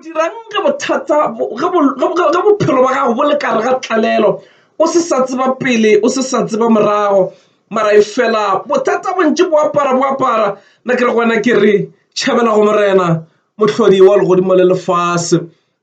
dirang ga bothata ga bophelo ba gago bo le kare ga tlalelo o se sa tseba pele o se sa tseba morago mara e fela bothata bontši bo apara na ke re gona ke re tšhabela go morena mohlodi wa legodimo le lefase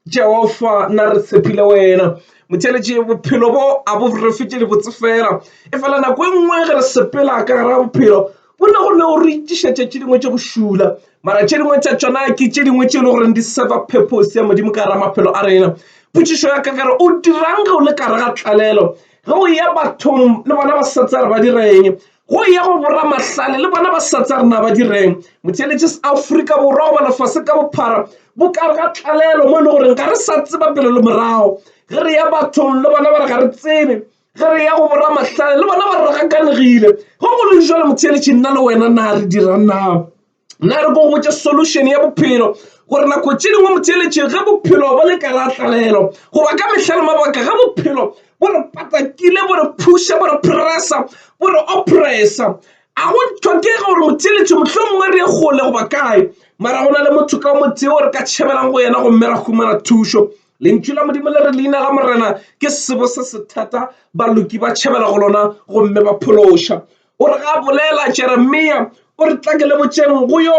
Jehova na re tshepile wena motheletše bophelo bo a bo re fetše di botse fela e fela nako e nngwe ge re sepela ka gara bophelo bo ne go ne o re itišetše tše dingwe tše go šula mara tše dingwe tša tšona ke tše dingwe tše e le gore di serva purpose ya modimo ka gara maphelo a rena potšišo ya ka gare o dirang ge o le kare ga tlalelo ge o ya bathong le bona ba satsa re ba direng go ya go bora mahlale le bona ba satsa rena ba direng motheletše Afrika Borwa go ba lefase ka bophara bo kare ga tlalelo mo e le gore ga re sa tseba pele le morago ge re ya bathong le bona ba re ga re tsebe ge re ya go bora mahlale le bona ba re gakanegile go go le jalo motheletše nna le wena na re dira na re go botša solution ya bophelo gore nako tše dingwe motheletše ge bophelo bo le kare ga tlalelo goba ka mehla le mabaka ge bophelo bo re patakile bo re pusha bo re pressa bo re oppressa a go tlhokega gore motheletše mohlomongwe re ye kgole goba kae mara go na le motho ka motheo re ka tšhebelang go yena gomme ra humana thušo lentšu la modimo le re leina la morena ke sebo se se thata baloki ba tšhabela go lona gomme ba phološa o re ga bolela Jeremia o re tlakele botšeng go yo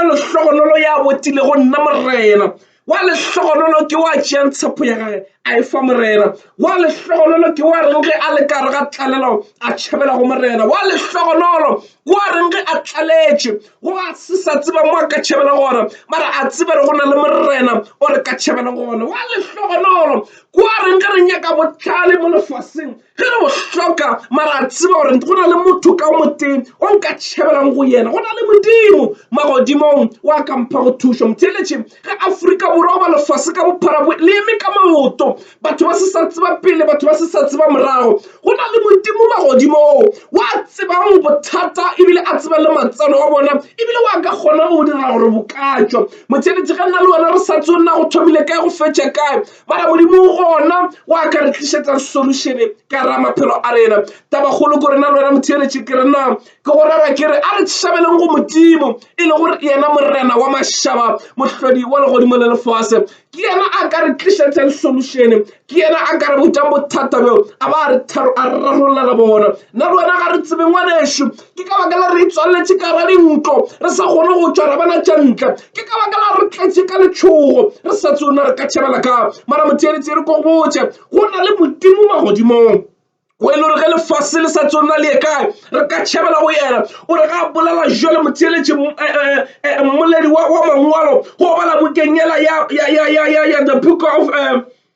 lehlogonolo ya botile go nna morena wa lehlogonolo ke wa tšeang tshepo ya gage a e fa morena wa lehlogonolo ke wa reng ge a le kare ga tlalelo a tšhabela go morena wa lehlogonolo wa reng ge a tlaletše go a se sa tseba mo a ka tšhabela gona mara a tseba re go na le morena o re ka tšhabela gona wa lehlogonolo kwa reng ge re nyaka bohlale mo lefaseng ge re bo hloka mara a tseba gore go na le motho ka moteng o nka tšhabelang go yena go na le modimo magodimong wa kampha go thušo motheletše ge Afrika Borwa ba lefase ka bophara le eme ka maoto batho ba se sa tseba pele batho ba se sa tseba morago go na le modimo magodimong wa tsebang bothata ebile a tseba le matsano wa bona ebile wa ka kgona go dira gore bokatšwa motheletše ge nna le wena re sa tse nna go thomile kae go fetša kae mara modimo gona wa ka re tlišetša solution ka ra maphelo a rena tabagolo ko rena le wena motheletše ke rena ke go rara ke re a re tšhabeleng go modimo e le gore yena morena wa mašaba mohlodi wa legodimo le lefase ke yena a ka re tlišetšeng solution ke yena a ka re botšang bothata bjo a ba a rarollela bona nna le wena ga re tsebe ngwanešo ke ka baka la re itswaletše ka ra dintlo re sa kgone go tšwa ra bana tša ntle ke ka baka la re tletše ka letšhogo re sa tsona re ka tšhabela ka mara motheletše re ko botše go na le modimo magodimong o e le gore ge lefase le sa tsona le ye kae re ka tšhabela go yena o re ga bolela jale motheletše mmoledi wa mangwalo go bala bokengela ya the book of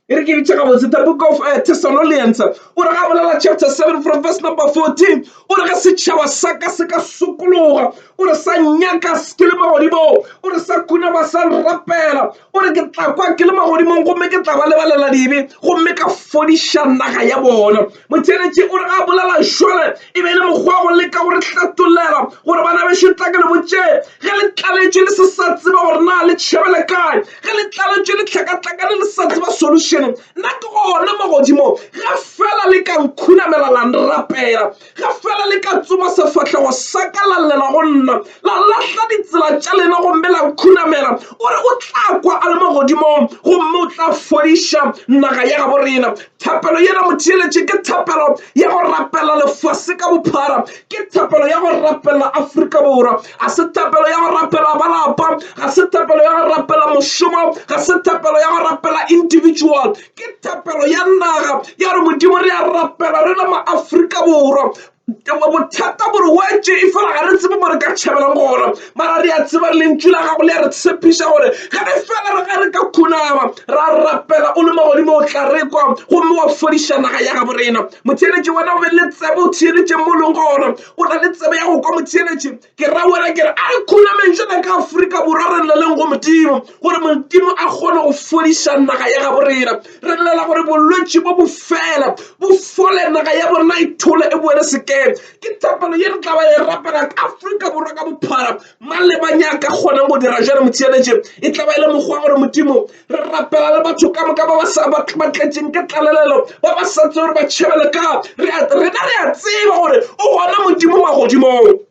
the book of Thessalonians o re ga bolela chapter 7 from verse number 14 o re ga setšhaba sa ka se ka sokologa o re sa nyaka ke le magodimo o re sa kuna ba sa rapela o re ke tla kwa ke le magodimong gomme ke tla ba lebalela dibe gomme ka fodiša naga ya bona motheletše o re ga bolela šole e be le mokgwa go leka gore hlatolela gore bana bešo tla ke le botše ge le tlaletše le se sa tseba gore na le tšhabele kae ge le tlaletše le tlhakatlhakane le sa tseba solution nna ke gona magodimo ga fela le ka nkhunamela la nrapela ga fela le ka tsoma sefatlhego sa ka la llela go nna la lahla ditsela tša lena gomme la nkhunamela o re o tla kwa a le magodimong gomme o tla fodiša naga ya gabo rena thapelo yena motheletše ke thapelo ya go rapela lefase ka bophara ke thapelo ya go rapela Afrika Borwa a se thapelo ya go rapela balapa ga se thapelo ya go rapela mošomo ga se thapelo ya go rapela individual ke thapelo ya naga ya re modimo re a rapela re le ma-Afrika Borwa bothata bore wetse e fela ga re tsebe mo re ka tšhabelang gona mara re a tseba lentšu la gago le a re tshepiša gore ga re fela re ga re ka khunama ra rapela o le magodimo o tla rekwa gomme wa fodiša naga ya gabo rena motheletše wena o be le tsebe o theeletše mo leng gona o na le tsebe ya go kwa motheletše ke ra wena ke re a re khunamešana ka Afrika Borwa re lleleng go modimo gore modimo a kgone go fodiša naga ya gabo rena re llela gore bolwetši bo bo fela bo fole naga ya bona e thole e boele seke ke thapelo ye re tla ba e rapela ka Afrika Borwa ka bophara mang le banyaka kgonang go dira jalo motheletše e tla ba e le mokgwa gore modimo re rapela le batho ka moka ba ba tletšeng ke tlalelelo ba ba sa tse gore ba tšhabele ka rena re a tseba gore o gona modimo magodimong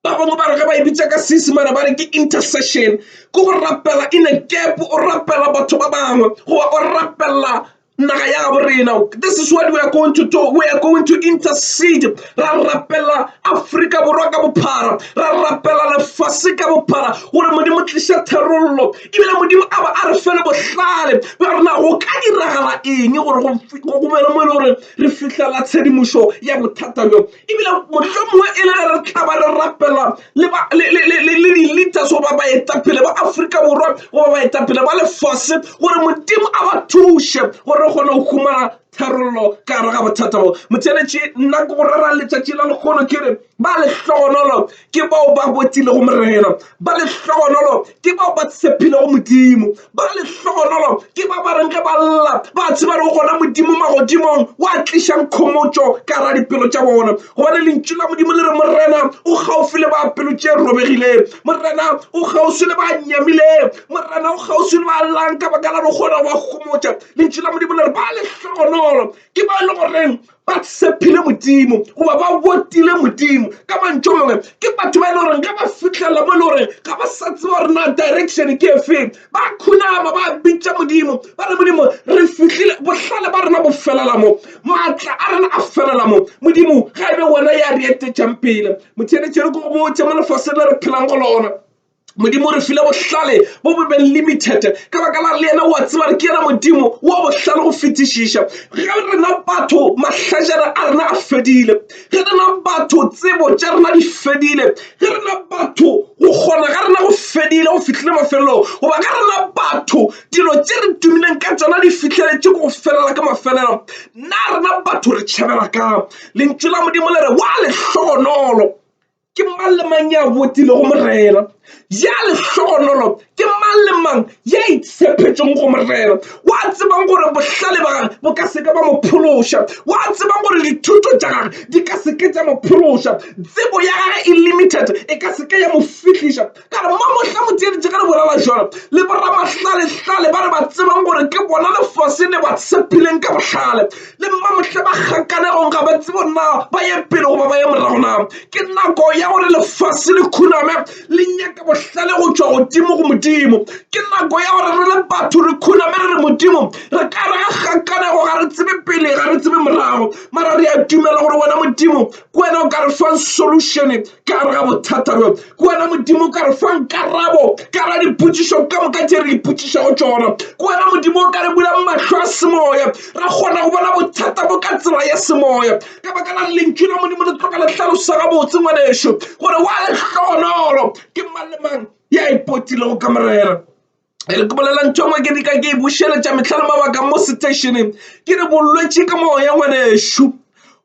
ba bangwe ba re ge ba e bitsa ka Seesimane ba re ke intercession, ke go rapela in a gap, o rapela batho ba bangwe goba o rapela naga ya gabo rena. This is what we are going to do. We are going to intercede. Ra rapela Afrika Borwa ka bophara, ra rapela lefase ka bophara gore modimo tliša tharollo, ebile modimo a ba a re fele bohlale ba re na go ka diragala eng gore go bele mo e le gore re fitlhela tshedimošo ya bothata bjo, ebile mohlomongwe e le ge re tla ba re rapela le di-leaders goba baetapele ba Afrika Borwa goba baetapele ba lefase gore modimo a ba thuše gore re kgone go khumana tharollo ka gare ga bothata bo. Motheletši, nna ke go rera letšatši la lekgono ke re ba lehlogonolo ke bao ba botile go morena, ba lehlogonolo ke bao ba tshepile go modimo, ba lehlogonolo ke ba ba reng ge ba lla ba tseba re gona modimo magodimong wa tlišang khomotšo ka gara dipelo tša bona, gobane lentšu la modimo le re morena o gaufi le ba pelo tše robegileng, morena o gaufi le ba nyamileng, morena o gaufi le ba llang ka baka la re kgona go ba khomotša. Lentšu la modimo le re ba lehlogonolo ke ba le goreng ba tshepile modimo goba ba botile modimo, ka mantšu mangwe ke batho ba e le goreng ga ba fitlhelela mo e le goreng ga ba sa tseba gore na direction ke efeng, ba khunama ba bitša modimo ba re modimo re fitlhile bohlale ba rena bo felela mo, maatla a rena a felela mo, modimo ga ebe wena ya re etetšang pele. Motheletšere ko go botse mo lefase le re phelang go lona, modimo re file bohlale bo bo been limited ka baka la le ena wa tseba re ke ena modimo wa bohlale go fetišiša. Ge rena batho mahlajana a rena a fedile, ge rena batho tsebo tša rena di fedile, ge rena batho go kgona ga rena go fedile go fihlile mafelelong, goba ga rena batho dilo tše re tumileng ka tsona di fitlheletše go felela ka mafelelo, nna rena batho re tšhabela ka lentšu la modimo le re wa lehlogonolo ke mang le mang ya botile go morena, ya lehlogonolo ke mang le mang ya itshepetšeng go morena, wa tsebang gore bohlale ba gage bo ka seke ba mo phološa, wa tsebang gore dithuto tša gage di ka seke tša mo phološa, tsebo ya gage e limited e ka seke ya mo fihliša. Ka re mamohla moteeditše ka le bolela jona le boramahlalehlale ba re ba tsebang gore ke bona lefase le ba tshepileng ka bohlale, le mamohla ba kgakanegong ga ba tsebo na ba ye pele goba ba ye morago na. Ke nako ya gore lefase le khuname le nyaka bohlale go tšwa godimo go modimo, ke nako ya gore re le batho re khuname re re modimo re ka re ga kgakanego ga re tsebe pele ga re tsebe morago, mara re a dumela gore wena modimo ke wena o ka re fang solution ka gare ga bothata bjo, ke wena modimo o ka re fang karabo ka gara dipotšišo ka moka tše re ipotšišago tšona, ke wena modimo o ka re bulang mahlo a semoya ra kgona go bona bothata bo ka tsela ya semoya, ka baka la lentšu la modimo le tloka le hlalosa gabotse ngwanešo gore wa lehlogonolo ke mang le mang ya ipotilego ka morena. Re ke bolela ntho ngwe ke dika ke e bušeletša mehla le mabaka mo stationeng ke re bolwetše ke moya ngwanešo,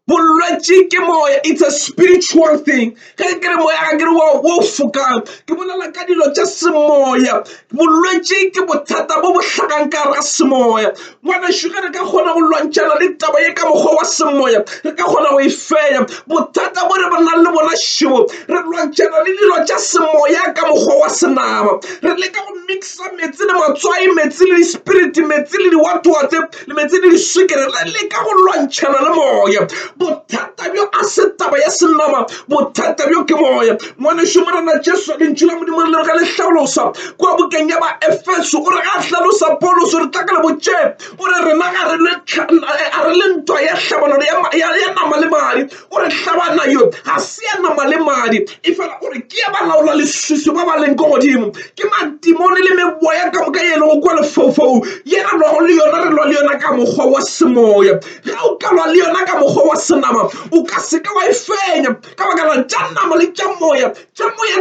bolwetše ke moya, it's a spiritual thing. Ge ke re moya ga ke re wo fokang ke bolela ka dilo tša semoya, bolwetše ke bothata bo bo hlakang ka gare ga semoya ngwanešo. Ge re ka kgona go lwantšhana le taba ye ka mokgwa wa semoya re ka kgona go e fenya bothata bo re ba nang le bona šebo, re lwantšhana le dilo tša semoya ka mokgwa wa senama, re leka go mixa metsi le matswai, metsi le dispiriti, metsi le diwatwate le metsi le diswikere, re leka go lwantšhana le moya. Bothata bjo a se taba ya senama, bothata bjo ke moya ngwanešo. Morena Jesu lentšu la modimo le ge le hlalosa kua bukeng ya ba Efeso, o re ga hlalosa Paulos re tla ka le botše, o re rena ga re le ntwa ya hlabanano ya nama le madi, o re hlabana yo ga se ya nama le madi e fela o re ke ya balaola leswiswi ba ba leng ko godimo, ke madimone le meboya ka moka ye lego kwa lefaufau ye re lwago le yona, re lwa le yona ka mokgwa wa semoya. Ga o ka lwa le yona ka mokgwa wa senama o ka seke wa e fenya ka baka la tša nama le tša moya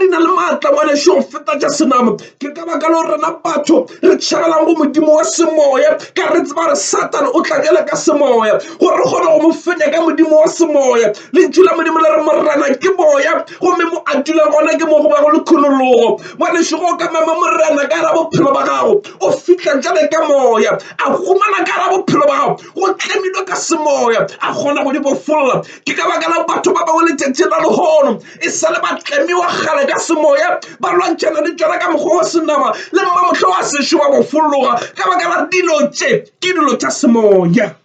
di na le maatla ngwanešo go feta tša senama. Ke ka baka la gore rena batho re tšhabelang go modimo wa semoya ka re tseba re Satan o tlakele ka semoya gore re kgone go mo fenya ka modimo wa semoya. Lentšu la modimo le re morena ke moya gomme mo a dula gona ke mo go ba go le khunologo ngwanešo. Go ka mema morena ka gara bophelo ba gago o fitlha jale ka moya a humana ka gara bophelo ba gago go tlemilwe ka semoya a kgona go di bofolola. Ke ka baka la batho ba bangwe letšatši la lehono e sa le ba tlemiwa gale ka semoya ba lwantšhana le tšona ka mokgwa wa senama le mmamotlho wa sešo ba bofologa ka baka la dilo tše ke dilo tša semoya.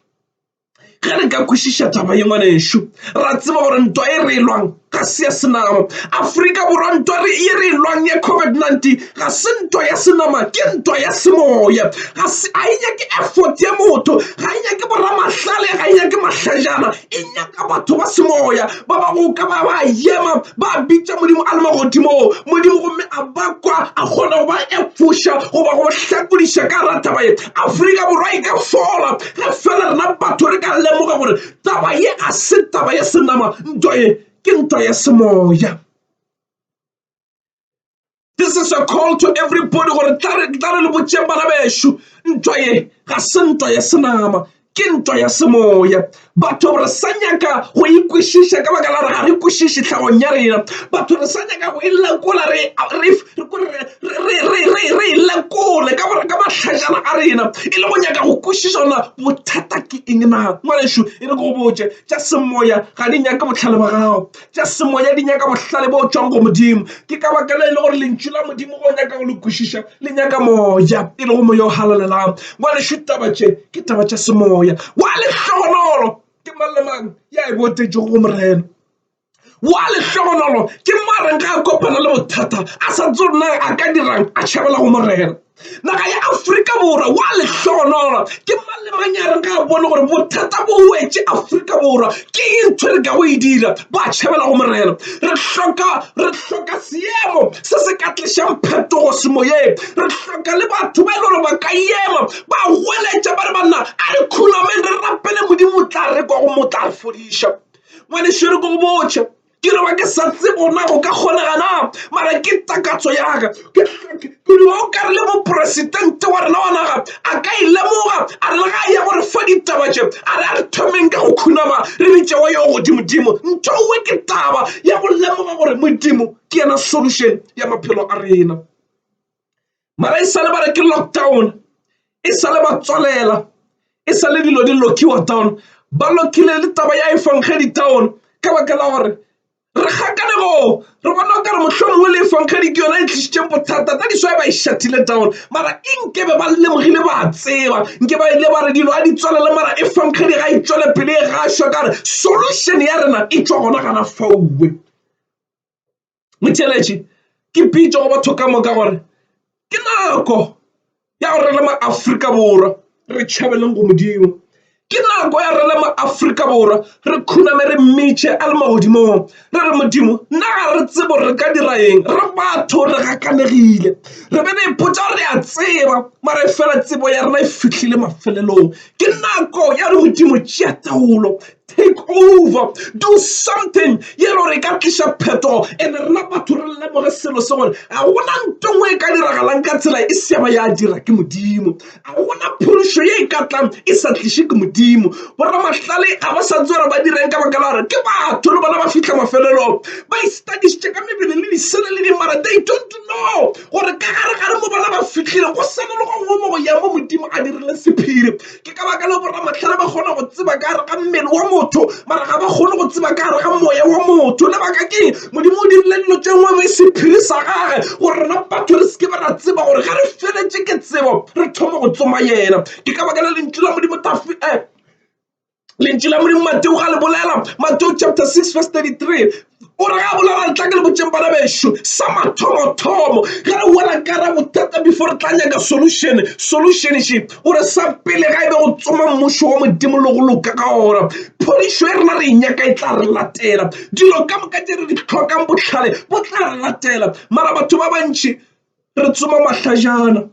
Ge re ka kwešiša taba ye ngwanešo ra tseba gore ntwa e re e lwang ga se ya senama. Afrika Borwa ntwa re e re lwang ya COVID-19 ga se ntwa ya senama, ke ntwa ya semoya. Ga se a inyake effort ya motho, ga inyake boramahlale, ga inyake mahlajana, e nyaka batho ba semoya ba ba go ka ba yema ba bitša modimo a le magodimo. Modimo gomme a bakwa a kgona go ba efusha go ba go hlakodiša ka rata ba ye. Afrika Borwa e ka fola ge fela rena batho re ka lemoga gore taba ye ga se taba ya senama, ntwa ye ke ntwa ya semoya. This is a call to everybody gore tla re le botšeng bana bešo, ntwa ye ga se ntwa ya senama, ke ntwa ya semoya. Batho re sa nyaka go ikwešiša ka baka la re ga re ikwešiše tlhagong ya rena. Batho re sa nyaka go ilekola re ilekole ka mahlajana a rena e le go nyaka go kwešiša ona bothata ke eng na. Ngwanešo e re go botše tša semoya ga di nyaka bohlale ba gago, tša semoya di nyaka bohlale bo tšwang go modimo. Ke ka baka le gore lentšu la modimo go nyaka go le kwešiša le nyaka moya e le go moya o halalelang. Ngwanešo taba tše ke taba tša semoya. Wa lehlogonolo ke mang le mang ya e botetšego go morena, wa lehlogonolo ke mareng ga a kopana le bothata a sa tse rona a ka dirang a tšhabela go morena. Naga ya Afrika Borwa wa lehlogonolo ke mang le mang ya reng ga a bone gore bothata bo wetše Afrika Borwa ke eng ntho re ka go e dira ba tšhabela go morena. Re hloka seemo se se ka tlišang phetogo semoyeng. Re hloka le batho ba e le gore ba ka ema ba hweletša ba re banna a re khunameng re rapele modimo o tla re kwa go mo tla re fodiša. Ngwanešo re ko go botša ke re ba ke sa tsebo na go ka kgonega na, mara ke takatso yaga modimo o ka re le moporesidente wa rena wa naga a ka ilemoga a re le ga ya gore fa ditaba tše a re a re thomeng ka go khunama re bitše wa yo godimodimo. Ntho we ke taba ya go lemoga gore modimo ke yena solution ya maphelo a rena. Mara e sale ba re ke lockdown, e sale ba tswalela, e sale dilo di lokiwa down, ba lokile le taba ya efankgedi down ka baka la gore re gakanego re bona ka re mohlomongwe le efankgedi ke yona e tlišitšeng bothata ta diswa ba e shatile down. Mara inkebe ba lemogile ba tseba, nke ba ile ba re dilo a di tswalele, mara efankgedi ga e tswele pele e gašwa ka re solution ya rena e tswa gona gana fauwe. Motheletši ke pitša go batho ka moka gore ke nako ya gore re le ma-Afrika Borwa re tšhabeleng go modimo. Ke nako ya re le ma-Afrika Borwa re khuname re mmitše a le magodimong re re modimo nna ga re tsebo re ka dira eng, re batho re gakanegile re be re ipotša re a tseba mara e fela tsebo ya rena e fihlile mafelelong. Ke nako ya re modimo tšea taolo, take over, do something ye le gore e ka tliša phetogo. And rena batho re lemoge selo se gore ga gona nto ngwe e ka diragalang ka tsela e seaba ya dira ke modimo, ga gona phološo ye e ka tlang e sa tliše ke modimo. Boramahlale ga ba sa tswera ba direng ka baka la gore ke batho le bona ba fitlha mafelelong ba istadišitše ka mebele le disele le dimara. They don't know gore ka gare mo bana ba fitlhile go sana le go mo go ya mo modimo a dirile sephiri. Ke ka baka le boramahlale ba kgona go tseba ka gare ga mmele wa motho mara ga ba kgone go tseba ka gare ga moya wa motho. Lebaka ke modimo o dirile dilo tše ngwe mo sephiri sa gage gore rena batho re seke ba ra tseba gore ga re feletše ke tsebo re thoma go tsoma yena. Ke ka baka le lentšu la modimo lentšu la modimo Mateo ga le bolela Mateo chapter 6 verse 33 o re ga bolela tla ke le botšeng bana bešo sa mathomothomo ga re wela ka ra bothata before re tla nyaka solutionship o re sa pele ga e be go tsoma mmušo wa modimo le go loka ka ona. Phodišo e rena re inyaka e tla re latela, dilo ka moka tše re di tlhokang bohlale bo tla re latela. Mara batho ba bantši re tsoma mahlajana.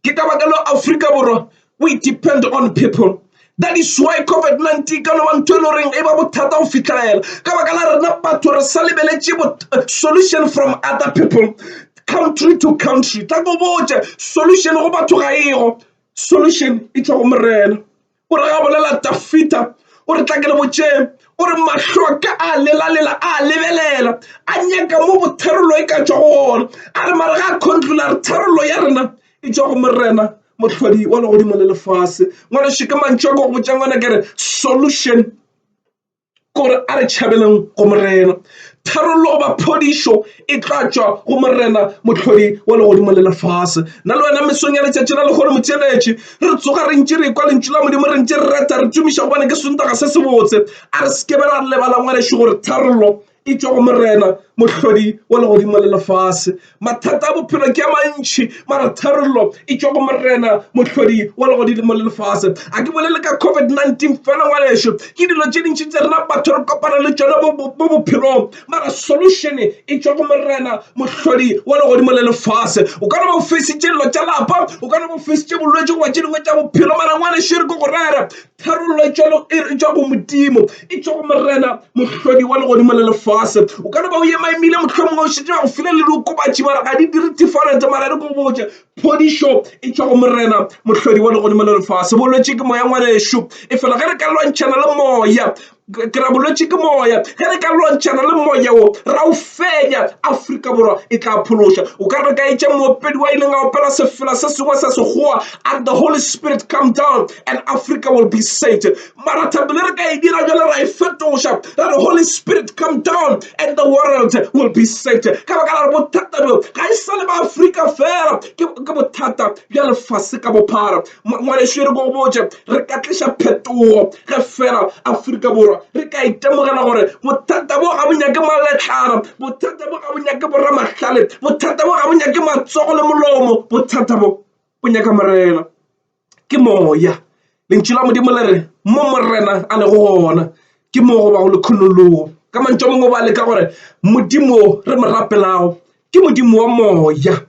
Ke ka baka le Afrika Borwa we depend on people. That is why COVID-19 ka no ba ntho e le goreng e ba bothata go fitlhelela ka baka la rena batho re sa lebeletše solution from other people, country to country. Tla go botše solution go batho ga ego, solution e tšwa go morena. O re ga bolela Tafita o re tla ke le botšeng o re mahlo a ka a lela a lebelela a nyaka mo botharolo e ka tšwa go ona a re mare ga a controla re tharolo ya rena e tšwa go morena mohlodi wa legodimo le lefase. Ngwanešo ke mantšu a ko go botšang ngwana ke re solution kore a re tšhabeleng go morena, tharolo goba phodišo e tla tšwa go morena mohlodi wa legodimo le lefase. Nna le wena mesong ya letšatši la legolo motheletši re tsoga re ntše re ekwa lentšu la modimo re ntše re reta re tumiša gobane ke sontaga se se botse a re sekebe ra lebala ngwanešo gore tharolo e tswa go morena mohlodi wa legodimo le lefase. Mathata a bophelo ke a mantši mara tharollo e tswa go morena mohlodi wa legodimo le lefase. A ke bolele ka COVID-19 fela ngwaneso, ke dilo tše dintši tse rena batho re kopana le tšona mo bophelong, mara solution e tswa go morena mohlodi wa legodimo le lefase. O ka no ba o faisitše dilo tša lapa, o ka no ba o faisitše bolwetši goba tše dingwe tša bophelo, mara ngwaneso re ko go rera tharollo e tswa go modimo, e tswa go morena mohlodi wa legodimo le lefase. O ka no ba o ema emile mohlomongwe o šetse ba go file le diokobatši mara ga di dire different, mara re ko botse phodišo e tswa go morena mohlodi wa legodimo le lefase. Bolwetši ke moya ngwaneso, e fela ge re ka lwantšhana le moya, ke ra bolwetši ke moya, ge re ka lwantšhana le moya o ra o fenya, Afrika Borwa e tla phološa. O ka re ka etša moopedi wa ileng a opela sefela se sengwe sa sekgowa, and the Holy Spirit come down and Africa will be saved. Mara thabile re ka e dira jwale ra e fetoša, ra re Holy Spirit come down and the world will be saved. Ka baka la re bothata bo ga e sa le ba Afrika fela, ke bothata bja lefase ka bophara. Ngwaneso re go botse re ka tliša phetogo ge fela Afrika Borwa re ka itemogela gore bothata bo ga bo nyake maletlana, bothata bo ga bo nyake boramahlale, bothata bo ga bo nyake matsogo le molomo, bothata bo nyaka morena ke moya. Lentšu la modimo le re mo morena a le gona ke mo go ba go le kgonologo. Ka mantšu a mangwe ba le ka gore modimo re mo rapelago ke modimo wa moya,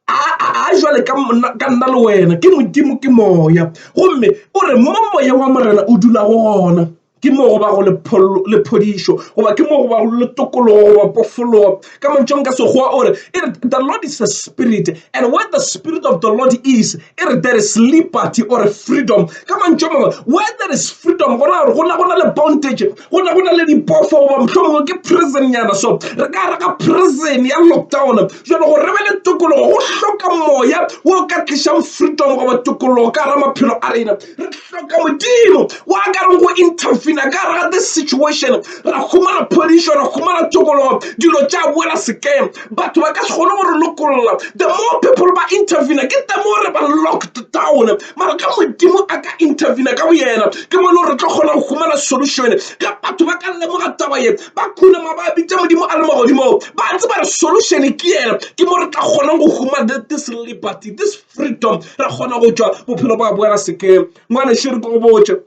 a jwale ka nna le wena ke modimo ke moya, gomme o re mo moya wa morena o dula gona ke mo go ba go le phodišo, goba ke mo go ba go le tokologo goba pofologo. Ka mantšong ka sekgowa o re the Lord is a spirit, and where the spirit of the Lord is, there is liberty or freedom. Ka mantšong mangwe where there is freedom gona le bondage, gona le dipofo goba mohlomongwe ke prison yana. So re ka reka prison ya lockdown, jalo go re be le tokologo go hloka moya wo ka tlišang freedom goba tokologo ka ra maphelo a rena. Re hloka modimo wa ka reng go intervene ka ra this situation, ra khumana phodišo, ra khumana tokologo, dilo tša boela sekeng, batho ba ka se kgone gore lokolola. The more people ba intervene ke the more re ba locked down, mara ka modimo a ka intervene ka boyena ke mo le re tlo kgona go khumana solution. Ka batho ba ka lemoga taba ye ba khuna mabapi tša modimo a le magodimo, ba ntse ba re solution ke yena, ke mo re tla kgona go khumana this liberty, this freedom, ra kgona go tšwa bophelo ba boela sekeng. Ngwane šere ko go botse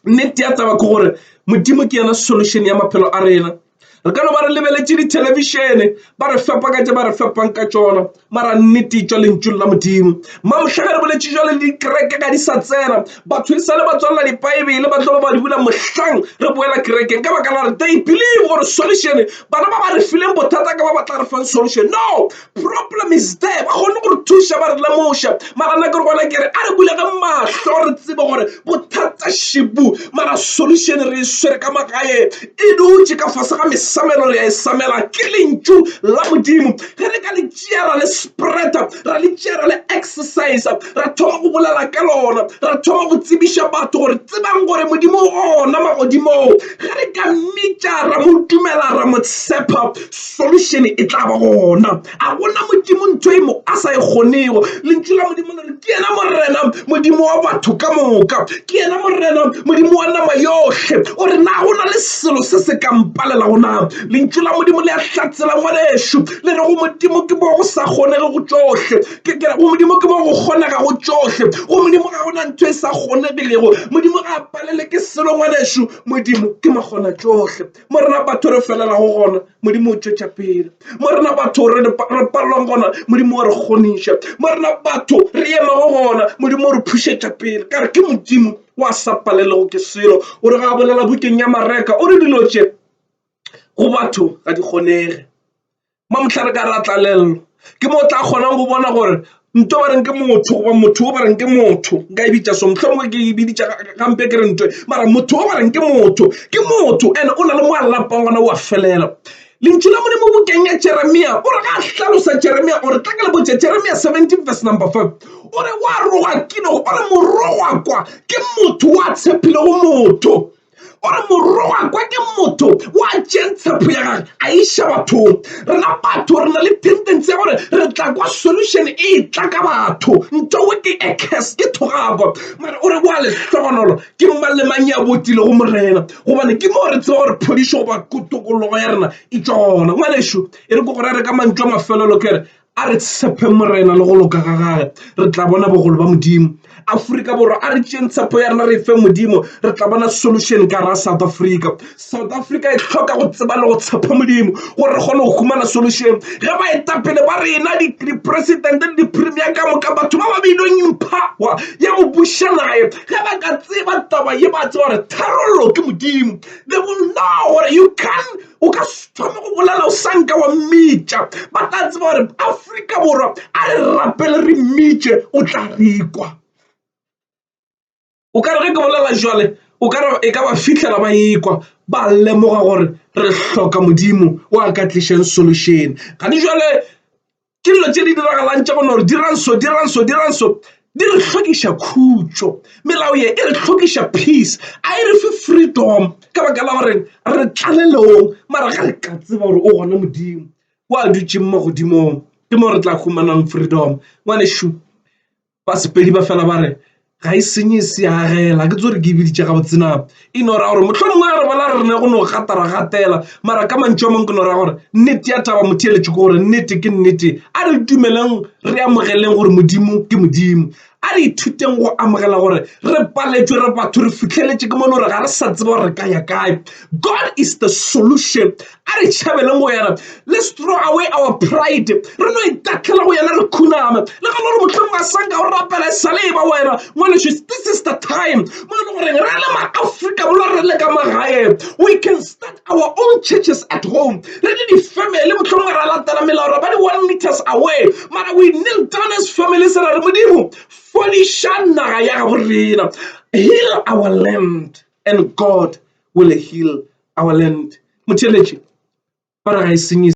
nnete ya taba ke gore modimo ke yena solution ya maphelo a rena. Re ka no ba re lebeletše dithelevishene ba re fepa ka tše ba re fepang ka tšona, mara nnete tšwa lentšu la modimo. Mamohlaga re boletše jwale dikereke ga di sa tsena, batho e sa le ba tswalela dipaebele ba tlo ba di bula mohlang re boela kerekeng ka baka la re they believe gore solution bana ba ba re fileng bothata ka ba batla re fang solution. No, problem is there, ba kgone gore thuša ba re lemoša, mara nna ke re gona kere a re bule ka mahlo re tsebe gore bothata šibu, mara solution re e swere ka magae e dutše ka fase ga samelo re a samela ke lentšu la modimo. Ge re ka le tšea ra le spreada, ra le tšea ra le exercise, ra thoma go bolela ka lona, ra thoma go tsebiša batho gore tsebang gore modimo ona magodimo. Ge re ka mmitša ra mo dumela ra mo tshepa, solution e tla ba gona. A gona modimo ntho e mo a sa e kgonego. Lentšu la modimo le re ke yena morena modimo wa batho ka moka, ke yena morena modimo wa nama yohle. O re na go na le selo se se ka mpalela gona. Lentšu la modimo le a hlatsela ngwaneso, le re go modimo ke mo go sa kgonege go tšohle, go modimo ke mo go kgonega go tšohle, go modimo ga gona ntho e sa kgonegilego, modimo ga a palele ke selo ngwaneso, modimo ke makgona tšohle. Mo rena batho re felela go gona modimo o tšwetša pele, mo rena batho re palelwang gona modimo o re kgoniša, mo rena batho re ema go gona modimo o re phušetša pele, ka re ke modimo wa sa palelego ke selo. O re ga a bolela bukeng ya Mareka o re dilo tše go batho ga di kgonege. Mamohla re ka ra tlalello ke mo tla kgonang go bona gore nto ba reng ke motho goba motho o ba reng ke motho, nka e bitša so mohlomongwe ke e biditša gampe ke re ntwe, mara motho o ba reng ke motho and o na le mo a lapang gona o a felela. Lentšu la modimo bukeng ya Jeremia o re ga a hlalosa Jeremia o re tla ka le botse Jeremia 17 verse number 5 o re wa roga kino o re morogwa kwa ke motho wa tshepile go motho, o re morogwa kwa ke motho wa tšentshepo ya gage a iša bathong. Rena batho re na le tendency ya gore re tla kwa solution e tla ka batho, nto we ke ke ekes ke thogako mara o re wa le hlogonolo ke mang le mang ya botile go morena gobane ke mo re tseba gore phodišo ba kutokologo ya rena e tsona ngwaneso e re ko gore re ka mantšwa mafelelo kere a re tshepe morena le go loka ga gage re tla bona bogolo ba modimo Afrika borwa a re tšeng tshepo ya rena re fe modimo re tla bona solution ka ra South Africa e hloka go tseba le go tshepa modimo gore re kgone go humana solution ge ba etapele ba rena di-president le di-premier ka moka batho ba ba beilweng power ya go buša nae ge ba ka tseba taba ye ba tseba gore tharollo ke modimo they will know gore you can o ka thoma go bolela o sanka wa mmitša ba tla tseba gore Afrika borwa a re rapele re mmitše o tla rekwa o ka re ge ke bolela jwale o ka re e ka ba fitlhela ba ekwa ba lemoga gore re hloka modimo wa ka tlišeng solution ga di jwale ke dilo tše di diragalang tša bona gore diranso di re hlokiša khutšo melao ye e re hlokiša peace a e re fe freedom ka baka la gore re tlalelong mara ga re ka tseba gore o gona modimo wa dutšeng mo godimong ke mo re tla humanang freedom ngwanešu ba sepedi ba fela ba re ga e senye seagela ke tsore ke biditše ga botsena e no ra gore mohlomongwe re bala re ne go no gatela mara ka mantšho mangwe ke no ra gore nnete ya taba motheeletše ke gore nnete ke nnete a re dumeleng re amogeleng gore modimo ke modimo a re ithuteng go amogela gore re paletšwe re batho re fitlheletše ke mone gore ga re sa tseba gore re ka ya kae God is the solution a re tšhabeleng go yana let's throw away our pride re no itakela go yana re khuname le ga gore mohlomong a sanka o rapela sale ba wena ngwaneso this is the time mo le gore re le ma-Afrika borwa re le ka magae we can start our own churches at home re le di-family mohlomong ra latela melao ra ba di 1 meters away mara we kneel down as families ra re modimo fodiša naga ya gabo rena heal our land and God will heal our land motheeletše ba re ga e senye